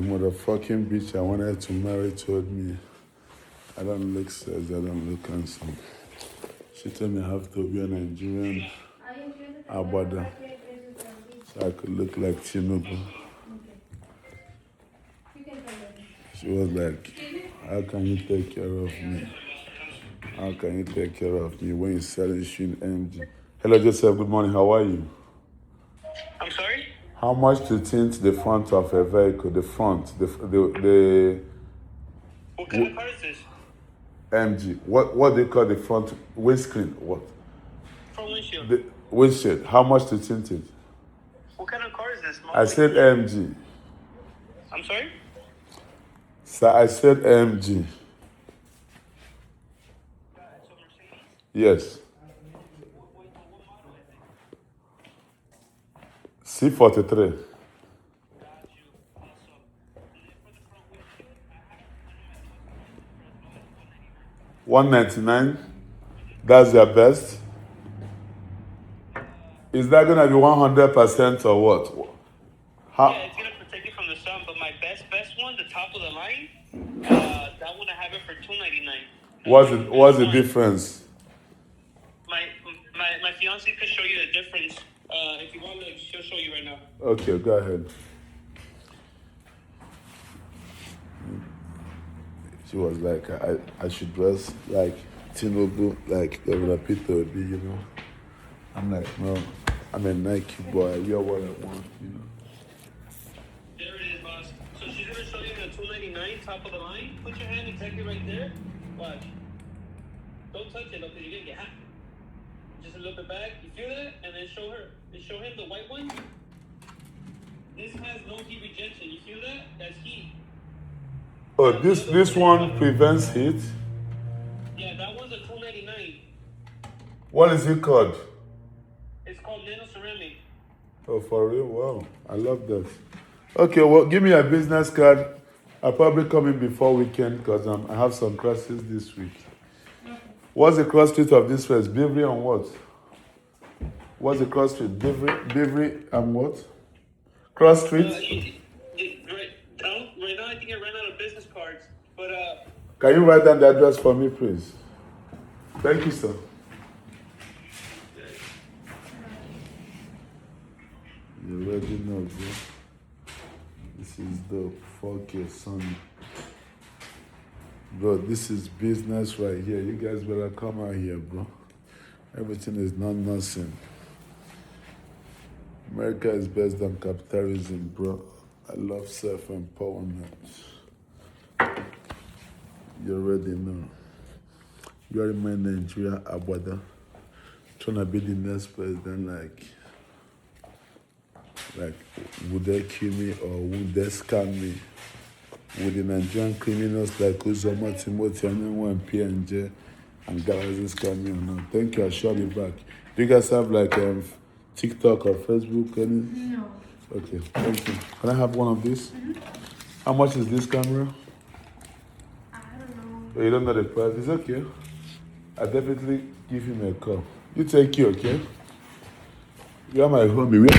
motherfucking bitch I wanted to marry told me I don't look sexy, I don't look handsome. She told me I have to be a Nigerian abada so I could look like Tinubu. She was like, how can you take care of me? How can you take care of me when you're selling shit in MG? Hello, Joseph. Good morning. How are you? I'm sorry? How much to tint the front of a vehicle? The front, the What kind of car is this? MG. What they call the front windscreen? What? Front windshield. The windshield. How much to tint it? What kind of car is this? I said MG. I'm sorry? Sir, I said MG. Yes. C43. $199. That's your best. Is that gonna be 100% or what? How? Yeah, it's gonna protect you from the sun, but my best one, the top of the line, that one I have it for $299. What's the difference? My fiance could show you the difference. If you want, like, she'll show you right now. Okay, go ahead. She was like, I should dress like Tinubu, like Governor Peter would be, you know. I'm like, no, I'm a Nike boy. I wear what I want, you know. There it is, boss. So she's gonna show you the $299 top of the line. Put your hand exactly right there. Watch. Don't touch it, though, because you're gonna get hot. Just a little bit back. You feel that? And then show her. And show him the white one. This has no heat rejection. You feel that? That's heat. Oh, this one prevents heat? Yeah, that one's a $299. What is it called? It's called nano ceramic. Oh, for real? Wow, I love that. Okay, well, give me a business card. I'll probably come in before weekend because I have some classes this week. What's the cross street of this place? Beverly and what? What's the cross street? Beverly and what? Cross street? Right now, I think I ran out of business cards. But, Can you write down the address for me, please? Thank you, sir. You already know, bro. This is dope. Fuck your son. Bro, this is business right here. You guys better come out here, bro. Everything is not nothing. America is based on capitalism, bro. I love self-empowerment. You already know. You are in my Nigeria, Abada. Trying to be the next president, like, would they kill me or would they scam me? With the Nigerian criminals like Uzoma, Timothy, and PNJ, and guys scam me or not? Thank you, I'll show you back. Do you guys have like TikTok or Facebook? No. Okay, thank you. Can I have one of these? Mm-hmm. How much is this camera? I don't know. Oh, you don't know the price? It's okay. I'll definitely give him a call. You take care, okay? You are my homie.